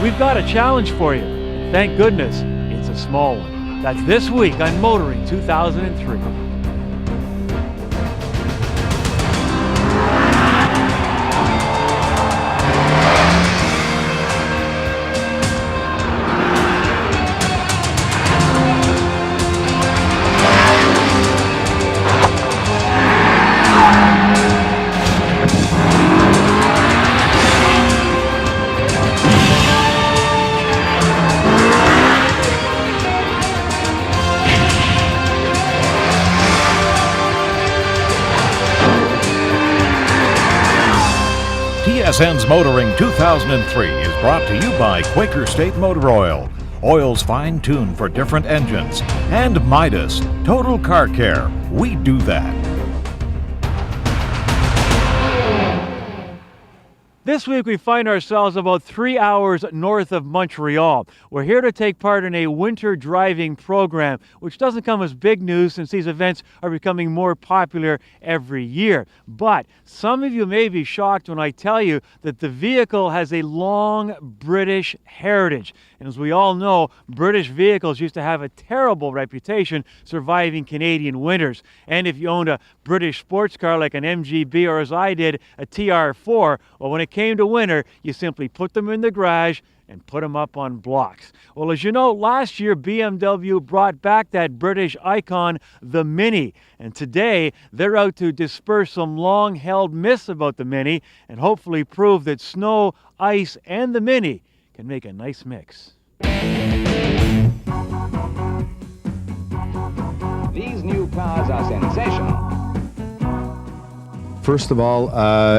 We've got a challenge for you. Thank goodness it's a small one. That's this week on Motoring 2003. TSN's Motoring 2003 is brought to you by Quaker State Motor Oil. Oils fine-tuned for different engines. And Midas, Total Car Care. We do that. This week we find ourselves about 3 hours north of Montreal. We're here to take part in a winter driving program, which doesn't come as big news since these events are becoming more popular every year. But some of you may be shocked when I tell you that the vehicle has a long British heritage. And as we all know, British vehicles used to have a terrible reputation surviving Canadian winters. And if you owned a British sports car like an MGB or, as I did, a TR4, well, when it came to winter, you simply put them in the garage and put them up on blocks. Well, as you know, last year BMW brought back that British icon, the Mini. And today, they're out to disperse some long-held myths about the Mini and hopefully prove that snow, ice, and the Mini can make a nice mix. These new cars are sensational. First of all,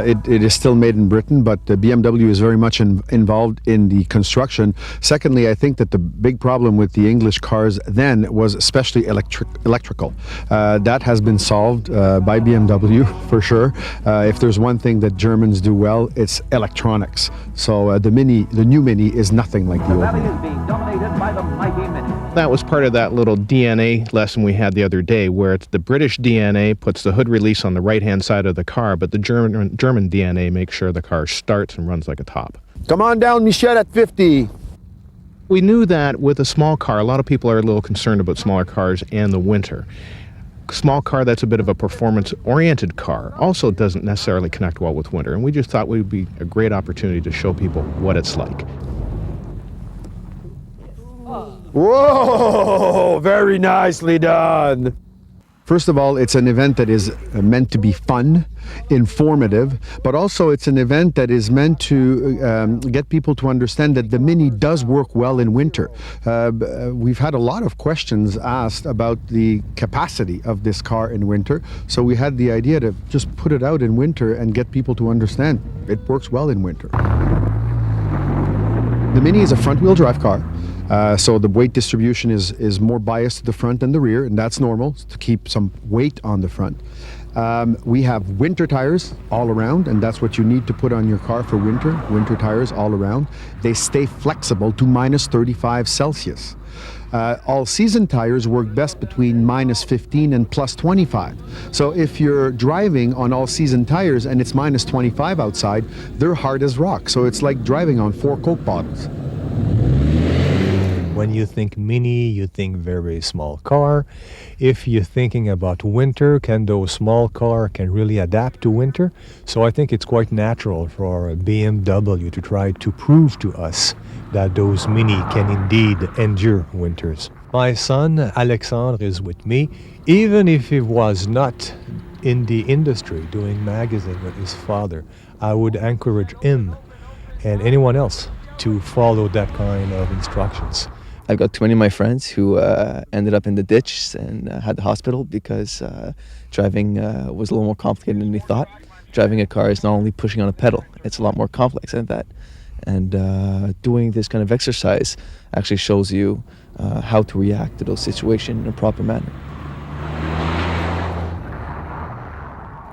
it is still made in Britain, but BMW is very much involved in the construction. Secondly, I think that the big problem with the English cars then was especially electrical. That has been solved by BMW for sure. If there's one thing that Germans do well, it's electronics. So the new Mini is nothing like the old Mini. Is being dominated by the mighty Mini. That was part of that little DNA lesson we had the other day, where it's the British DNA puts the hood release on the right-hand side of the car, but the German DNA makes sure the car starts and runs like a top. Come on down, Michel, at 50. We knew that with a small car, a lot of people are a little concerned about smaller cars and the winter. Small car that's a bit of a performance-oriented car also doesn't necessarily connect well with winter, and we just thought it would be a great opportunity to show people what it's like. Whoa, very nicely done. First of all, it's an event that is meant to be fun, informative, but also it's an event that is meant to get people to understand that the Mini does work well in winter. We've had a lot of questions asked about the capacity of this car in winter, so we had the idea to just put it out in winter and get people to understand it works well in winter. The Mini is a front-wheel drive car. So the weight distribution is more biased to the front than the rear, and that's normal to keep some weight on the front. We have winter tires all around, and that's what you need to put on your car for winter tires all around. They stay flexible to minus 35 Celsius. All-season tires work best between minus 15 and plus 25. So if you're driving on all-season tires and it's minus 25 outside, they're hard as rock. So it's like driving on 4 Coke bottles. When you think Mini, you think very small car. If you're thinking about winter, can those small car can really adapt to winter? So I think it's quite natural for BMW to try to prove to us that those Mini can indeed endure winters. My son, Alexandre, is with me. Even if he was not in the industry doing magazine with his father, I would encourage him and anyone else to follow that kind of instructions. I've got too many of my friends who ended up in the ditch and had the hospital because driving was a little more complicated than they thought. Driving a car is not only pushing on a pedal, it's a lot more complex than that. And doing this kind of exercise actually shows you how to react to those situations in a proper manner.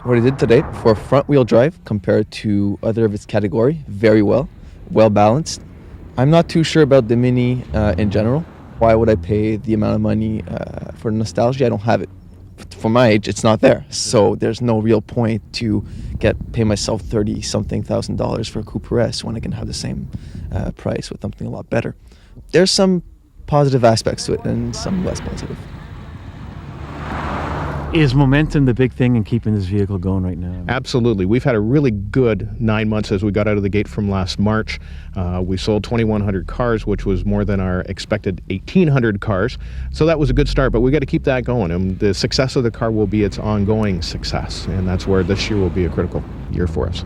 What I did today for front-wheel drive compared to other of its category, very well balanced. I'm not too sure about the Mini in general. Why would I pay the amount of money for nostalgia? I don't have it. for my age, it's not there. So there's no real point to pay myself $30-something thousand for a Coupe S when I can have the same price with something a lot better. There's some positive aspects to it and some less positive. Is momentum the big thing in keeping this vehicle going right now? Absolutely. We've had a really good 9 months as we got out of the gate from last March. We sold 2,100 cars, which was more than our expected 1,800 cars. So that was a good start, but we got to keep that going. And the success of the car will be its ongoing success. And that's where this year will be a critical year for us.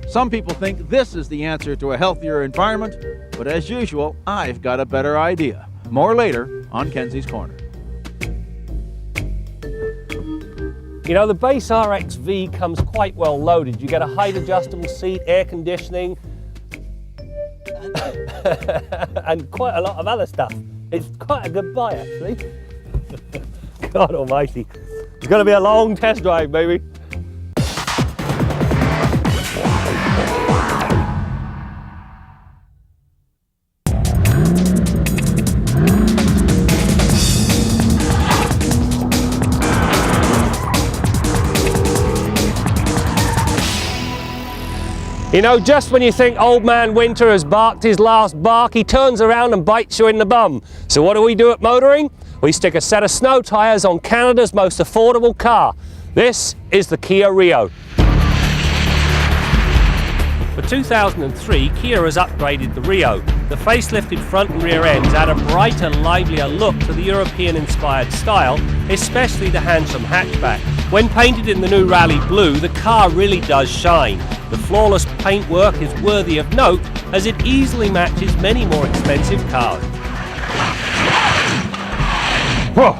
Some people think this is the answer to a healthier environment, but as usual, I've got a better idea. More later on Kenzie's Corner. You know, the base RX-V comes quite well loaded. You get a height adjustable seat, air conditioning, and quite a lot of other stuff. It's quite a good buy, actually. God almighty. It's going to be a long test drive, baby. You know, just when you think old man Winter has barked his last bark, he turns around and bites you in the bum. So what do we do at Motoring? We stick a set of snow tyres on Canada's most affordable car. This is the Kia Rio. For 2003, Kia has upgraded the Rio. The facelifted front and rear ends add a brighter, livelier look to the European-inspired style, especially the handsome hatchback. When painted in the new Rally Blue, the car really does shine. The flawless paintwork is worthy of note, as it easily matches many more expensive cars. Whoa.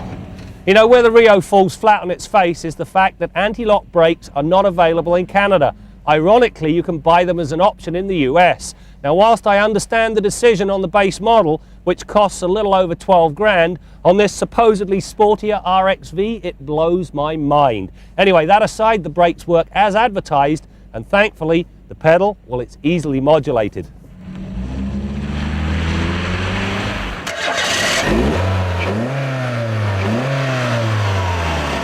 You know, where the Rio falls flat on its face is the fact that anti-lock brakes are not available in Canada. Ironically, you can buy them as an option in the US. Now, whilst I understand the decision on the base model, which costs a little over 12 grand, on this supposedly sportier RX-V, it blows my mind. Anyway, that aside, the brakes work as advertised, and thankfully, the pedal, well, it's easily modulated.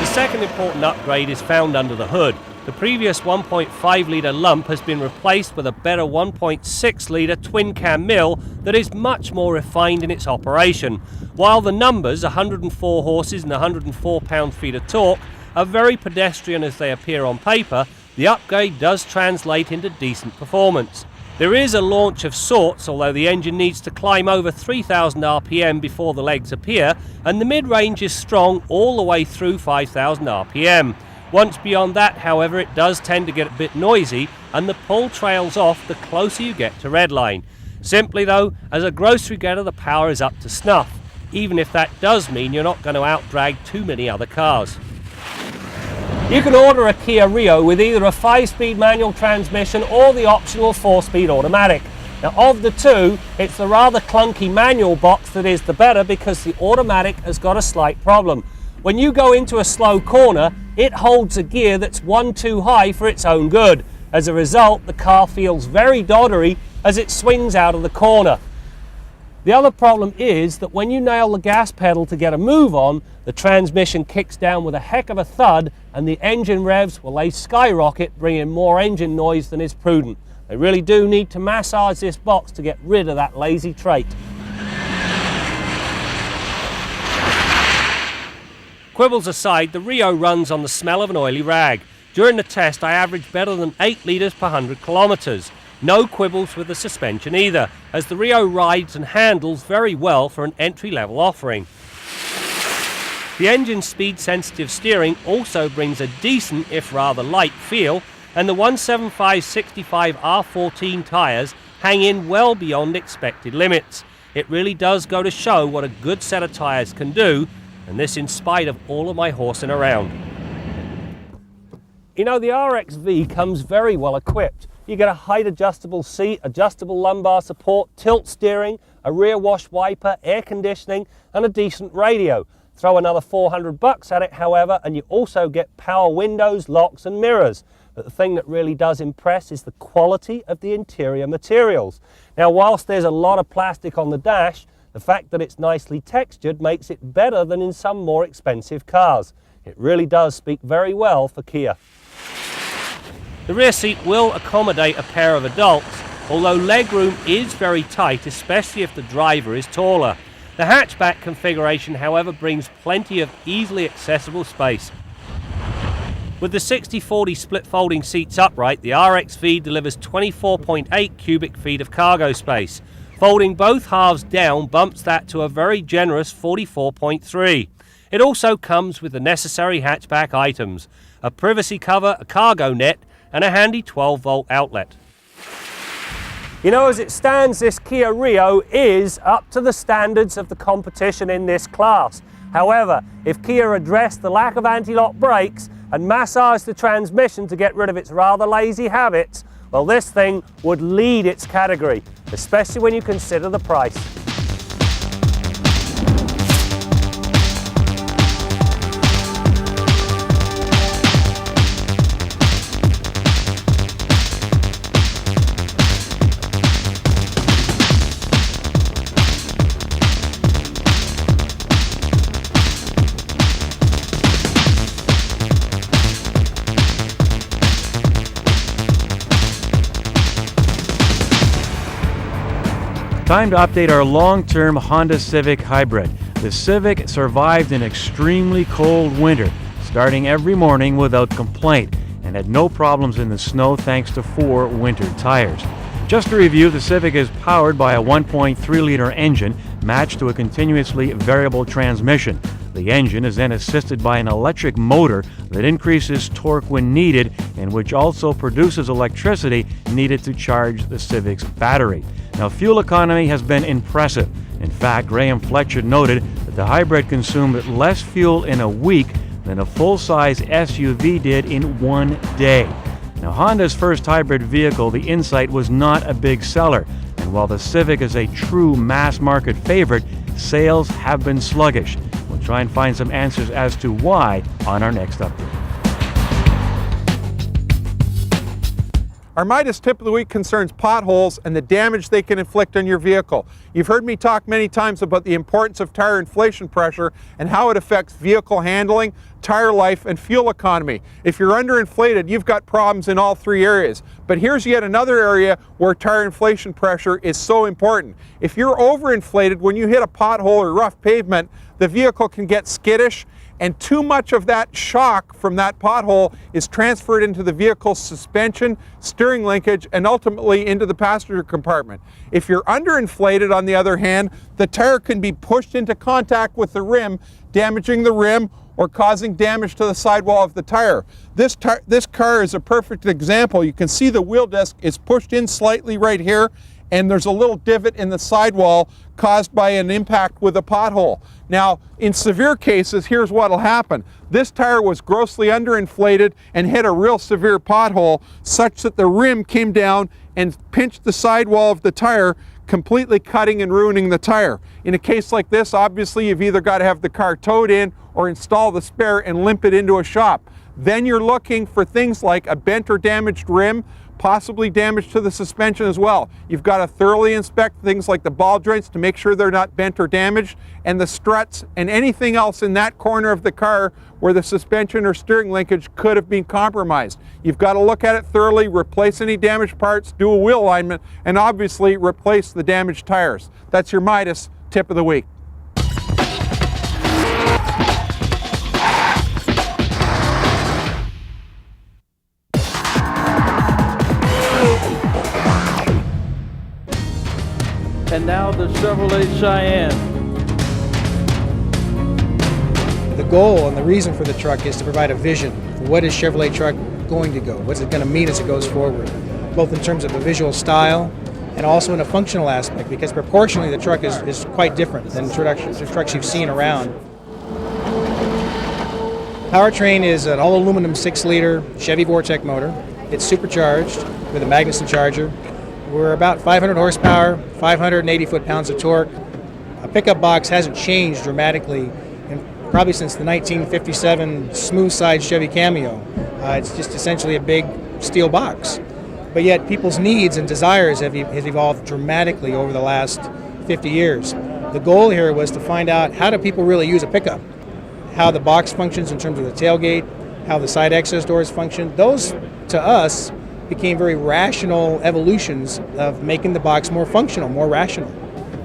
The second important upgrade is found under the hood. The previous 1.5 litre lump has been replaced with a better 1.6 litre twin cam mill that is much more refined in its operation. While the numbers, 104 horses and 104 pound-feet of torque, are very pedestrian as they appear on paper, the upgrade does translate into decent performance. There is a launch of sorts, although the engine needs to climb over 3,000 RPM before the legs appear, and the mid-range is strong all the way through 5,000 RPM. Once beyond that, however, it does tend to get a bit noisy, and the pull trails off the closer you get to redline. Simply though, as a grocery getter, the power is up to snuff, even if that does mean you're not going to outdrag too many other cars. You can order a Kia Rio with either a 5-speed manual transmission or the optional 4-speed automatic. Now, of the two, it's the rather clunky manual box that is the better, because the automatic has got a slight problem. When you go into a slow corner, it holds a gear that's one too high for its own good. As a result, the car feels very doddery as it swings out of the corner. The other problem is that when you nail the gas pedal to get a move on, the transmission kicks down with a heck of a thud, and the engine revs, well, they skyrocket, bringing more engine noise than is prudent. They really do need to massage this box to get rid of that lazy trait. Quibbles aside, the Rio runs on the smell of an oily rag. During the test, I averaged better than 8 litres per 100 kilometres. No quibbles with the suspension either, as the Rio rides and handles very well for an entry-level offering. The engine's speed-sensitive steering also brings a decent, if rather light, feel, and the 175/65 R14 tyres hang in well beyond expected limits. It really does go to show what a good set of tyres can do, and this in spite of all of my horsing around. You know, the RX-V comes very well equipped. You get a height adjustable seat, adjustable lumbar support, tilt steering, a rear wash wiper, air conditioning, and a decent radio. Throw another $400 at it, however, and you also get power windows, locks, and mirrors. But the thing that really does impress is the quality of the interior materials. Now, whilst there's a lot of plastic on the dash, The fact that it's nicely textured makes it better than in some more expensive cars. It really does speak very well for Kia. The rear seat will accommodate a pair of adults, although legroom is very tight, especially if the driver is taller. The hatchback configuration, however, brings plenty of easily accessible space. With the 60-40 split folding seats upright, the RX-V delivers 24.8 cubic feet of cargo space. Folding both halves down bumps that to a very generous 44.3. It also comes with the necessary hatchback items: a privacy cover, a cargo net, and a handy 12-volt outlet. You know, as it stands, this Kia Rio is up to the standards of the competition in this class. However, if Kia addressed the lack of anti-lock brakes and massaged the transmission to get rid of its rather lazy habits, well, this thing would lead its category, especially when you consider the price. Time to update our long-term Honda Civic hybrid. The Civic survived an extremely cold winter, starting every morning without complaint, and had no problems in the snow thanks to 4 winter tires. Just to review, the Civic is powered by a 1.3-liter engine matched to a continuously variable transmission. The engine is then assisted by an electric motor that increases torque when needed and which also produces electricity needed to charge the Civic's battery. Now, fuel economy has been impressive. In fact, Graham Fletcher noted that the hybrid consumed less fuel in a week than a full-size SUV did in 1 day. Now, Honda's first hybrid vehicle, the Insight, was not a big seller, and while the Civic is a true mass-market favorite, sales have been sluggish. We'll try and find some answers as to why on our next update. Our Midas Tip of the Week concerns potholes and the damage they can inflict on your vehicle. You've heard me talk many times about the importance of tire inflation pressure and how it affects vehicle handling, tire life, and fuel economy. If you're underinflated, you've got problems in all 3 areas. But here's yet another area where tire inflation pressure is so important. If you're overinflated, when you hit a pothole or rough pavement, the vehicle can get skittish, and too much of that shock from that pothole is transferred into the vehicle's suspension, steering linkage, and ultimately into the passenger compartment. If you're underinflated, on the other hand, the tire can be pushed into contact with the rim, damaging the rim or causing damage to the sidewall of the tire. This car is a perfect example. You can see the wheel disc is pushed in slightly right here, and there's a little divot in the sidewall caused by an impact with a pothole. Now, in severe cases, here's what'll happen. This tire was grossly underinflated and hit a real severe pothole such that the rim came down and pinched the sidewall of the tire, completely cutting and ruining the tire. In a case like this, obviously, you've either got to have the car towed in or install the spare and limp it into a shop. Then you're looking for things like a bent or damaged rim, possibly damage to the suspension as well. You've got to thoroughly inspect things like the ball joints to make sure they're not bent or damaged, and the struts and anything else in that corner of the car where the suspension or steering linkage could have been compromised. You've got to look at it thoroughly, replace any damaged parts, do a wheel alignment, and obviously replace the damaged tires. That's your Midas Tip of the Week. And now the Chevrolet Cheyenne. The goal and the reason for the truck is to provide a vision for what is Chevrolet truck going to go, what's it going to mean as it goes forward, both in terms of a visual style and also in a functional aspect, because proportionally the truck is quite different than the trucks you've seen around. Powertrain is an all-aluminum 6-liter Chevy Vortec motor. It's supercharged with a Magnuson charger. We're about 500 horsepower, 580 foot-pounds of torque. A pickup box hasn't changed dramatically probably since the 1957 smooth-side Chevy Cameo. It's just essentially a big steel box. But yet people's needs and desires have evolved dramatically over the last 50 years. The The goal here was to find out how do people really use a pickup, how the box functions in terms of the tailgate, how the side access doors function. Those, to us, became very rational evolutions of making the box more functional, more rational.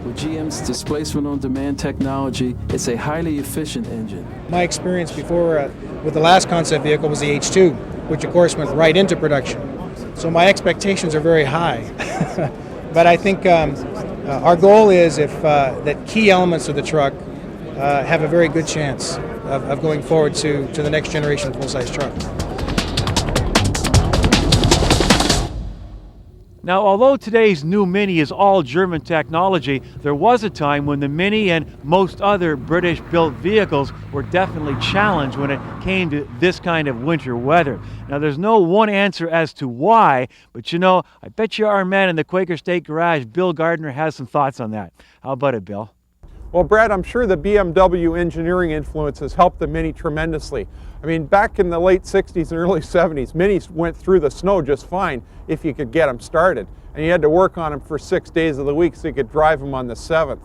With GM's displacement on demand technology, it's a highly efficient engine. My experience before with the last concept vehicle was the H2, which of course went right into production. So my expectations are very high. But I think our goal is that key elements of the truck have a very good chance of going forward to the next generation of full-size truck. Now, although today's new Mini is all German technology, there was a time when the Mini and most other British-built vehicles were definitely challenged when it came to this kind of winter weather. Now, there's no one answer as to why, but you know, I bet you our man in the Quaker State Garage, Bill Gardner, has some thoughts on that. How about it, Bill? Well, Brad, I'm sure the BMW engineering influence has helped the Mini tremendously. I mean, back in the late 60s and early 70s, Minis went through the snow just fine if you could get them started. And you had to work on them for 6 days of the week so you could drive them on the 7th.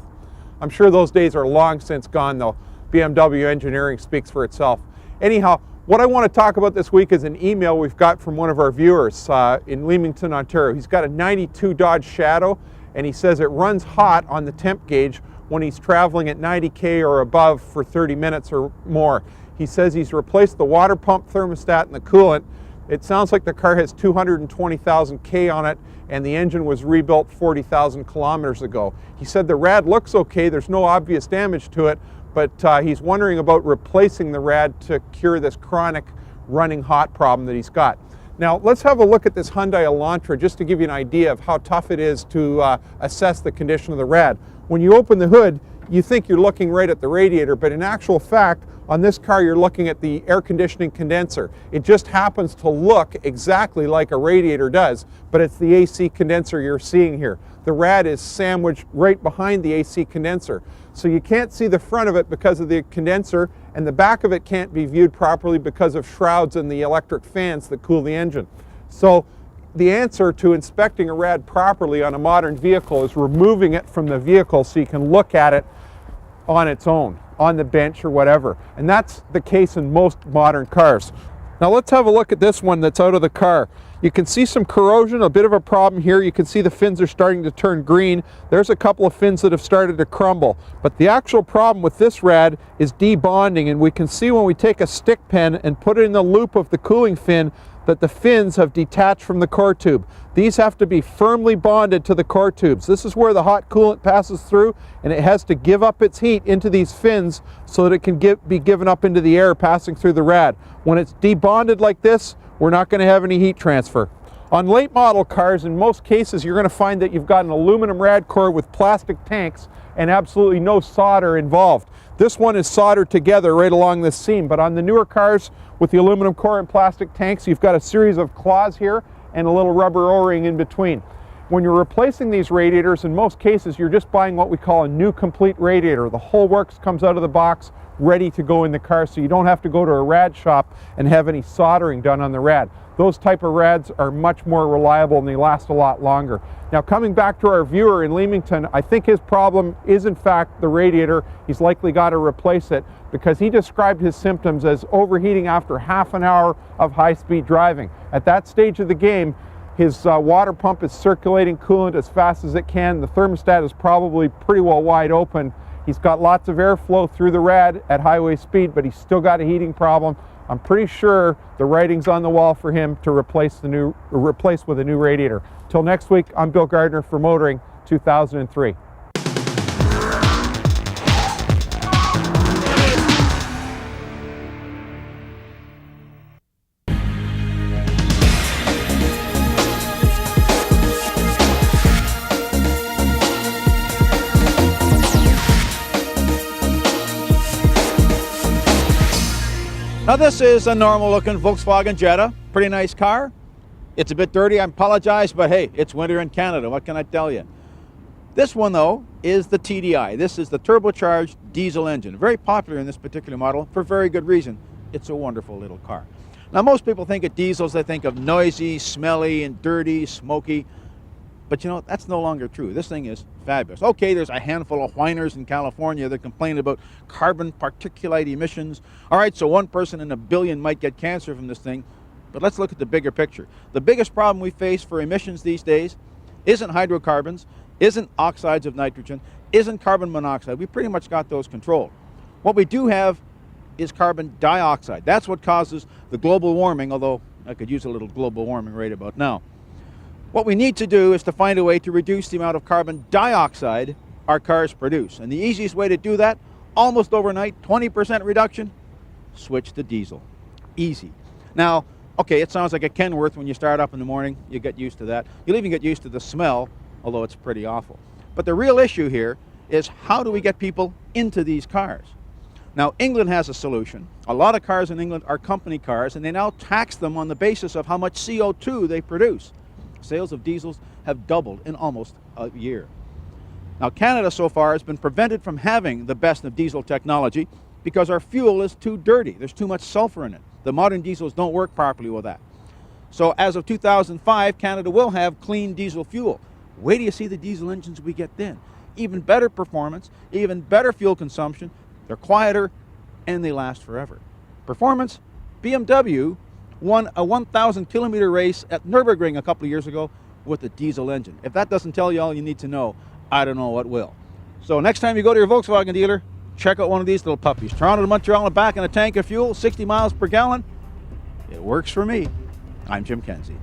I'm sure those days are long since gone, though. BMW engineering speaks for itself. Anyhow, what I want to talk about this week is an email we've got from one of our viewers in Leamington, Ontario. He's got a 92 Dodge Shadow, and he says it runs hot on the temp gauge when he's traveling at 90K or above for 30 minutes or more. He says he's replaced the water pump, thermostat, and the coolant. It sounds like the car has 220,000 K on it, and the engine was rebuilt 40,000 kilometers ago. He said the rad looks okay, there's no obvious damage to it, but he's wondering about replacing the rad to cure this chronic running hot problem that he's got. Now, let's have a look at this Hyundai Elantra just to give you an idea of how tough it is to assess the condition of the rad. When you open the hood, you think you're looking right at the radiator, but in actual fact, on this car, you're looking at the air conditioning condenser. It just happens to look exactly like a radiator does, but it's the AC condenser you're seeing here. The rad is sandwiched right behind the AC condenser. So you can't see the front of it because of the condenser, and the back of it can't be viewed properly because of shrouds and the electric fans that cool the engine. So the answer to inspecting a rad properly on a modern vehicle is removing it from the vehicle so you can look at it on its own, on the bench or whatever. And that's the case in most modern cars. Now let's have a look at this one that's out of the car. You can see some corrosion, a bit of a problem here. You can see the fins are starting to turn green. There's a couple of fins that have started to crumble. But the actual problem with this rad is debonding, and we can see when we take a stick pen and put it in the loop of the cooling fin that the fins have detached from the core tube. These have to be firmly bonded to the core tubes. This is where the hot coolant passes through, and it has to give up its heat into these fins so that it can be given up into the air passing through the rad. When it's debonded like this, we're not going to have any heat transfer. On late model cars, in most cases, you're going to find that you've got an aluminum rad core with plastic tanks and absolutely no solder involved. This one is soldered together right along this seam, but on the newer cars with the aluminum core and plastic tanks, you've got a series of claws here and a little rubber O-ring in between. When you're replacing these radiators, in most cases, you're just buying what we call a new complete radiator. The whole works comes out of the box, ready to go in the car, so you don't have to go to a rad shop and have any soldering done on the rad. Those type of rads are much more reliable and they last a lot longer. Now, coming back to our viewer in Leamington, I think his problem is in fact the radiator. He's likely got to replace it because he described his symptoms as overheating after half an hour of high-speed driving. At that stage of the game, his water pump is circulating coolant as fast as it can. The thermostat is probably pretty well wide open. He's got lots of airflow through the rad at highway speed, but he's still got a heating problem. I'm pretty sure the writing's on the wall for him to replace with a new radiator. Till next week, I'm Bill Gardner for Motoring 2003. Now this is a normal looking Volkswagen Jetta, pretty nice car. It's a bit dirty, I apologize, but hey, it's winter in Canada, what can I tell you? This one though is the TDI. This is the turbocharged diesel engine. Very popular in this particular model for very good reason. It's a wonderful little car. Now most people think of diesels, they think of noisy, smelly, and dirty, smoky. But you know, that's no longer true. This thing is fabulous. Okay, there's a handful of whiners in California that complain about carbon particulate emissions. All right, so one person in a billion might get cancer from this thing. But let's look at the bigger picture. The biggest problem we face for emissions these days isn't hydrocarbons, isn't oxides of nitrogen, isn't carbon monoxide. We pretty much got those controlled. What we do have is carbon dioxide. That's what causes the global warming, although I could use a little global warming right about now. What we need to do is to find a way to reduce the amount of carbon dioxide our cars produce. And the easiest way to do that, almost overnight, 20% reduction, switch to diesel. Easy. Now, okay, it sounds like a Kenworth when you start up in the morning. You get used to that. You'll even get used to the smell, although it's pretty awful. But the real issue here is how do we get people into these cars? Now, England has a solution. A lot of cars in England are company cars, and they now tax them on the basis of how much CO2 they produce. Sales of diesels have doubled in almost a year. Now, Canada so far has been prevented from having the best of diesel technology because our fuel is too dirty. There's too much sulfur in it. The modern diesels don't work properly with that. So as of 2005, Canada will have clean diesel fuel. Wait till you see the diesel engines we get then. Even better performance, even better fuel consumption. They're quieter and they last forever. Performance, BMW won a 1,000 kilometer race at Nürburgring a couple of years ago with a diesel engine. If that doesn't tell you all you need to know, I don't know what will. So next time you go to your Volkswagen dealer, check out one of these little puppies. Toronto to Montreal in the back in a tank of fuel, 60 miles per gallon. It works for me. I'm Jim Kenzie.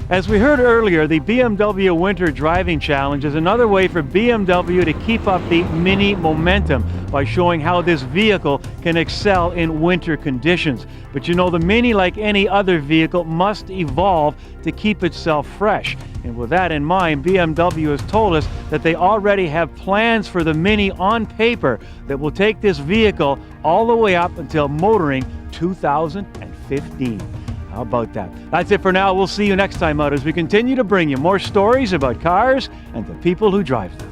As we heard earlier, the BMW Winter Driving Challenge is another way for BMW to keep up the Mini momentum by showing how this vehicle can excel in winter conditions. But you know, the Mini, like any other vehicle, must evolve to keep itself fresh. And with that in mind, BMW has told us that they already have plans for the Mini on paper that will take this vehicle all the way up until motoring 2015. How about that? That's it for now. We'll see you next time out as we continue to bring you more stories about cars and the people who drive them.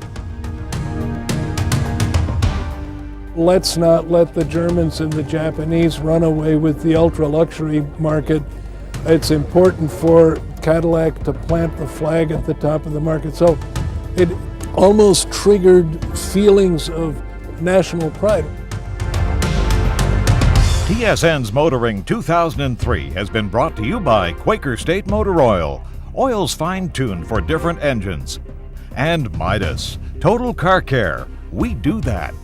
Let's not let the Germans and the Japanese run away with the ultra-luxury market. It's important for Cadillac to plant the flag at the top of the market. So it almost triggered feelings of national pride. TSN's Motoring 2003 has been brought to you by Quaker State Motor Oil, oils fine-tuned for different engines, and Midas, Total Car Care. We do that.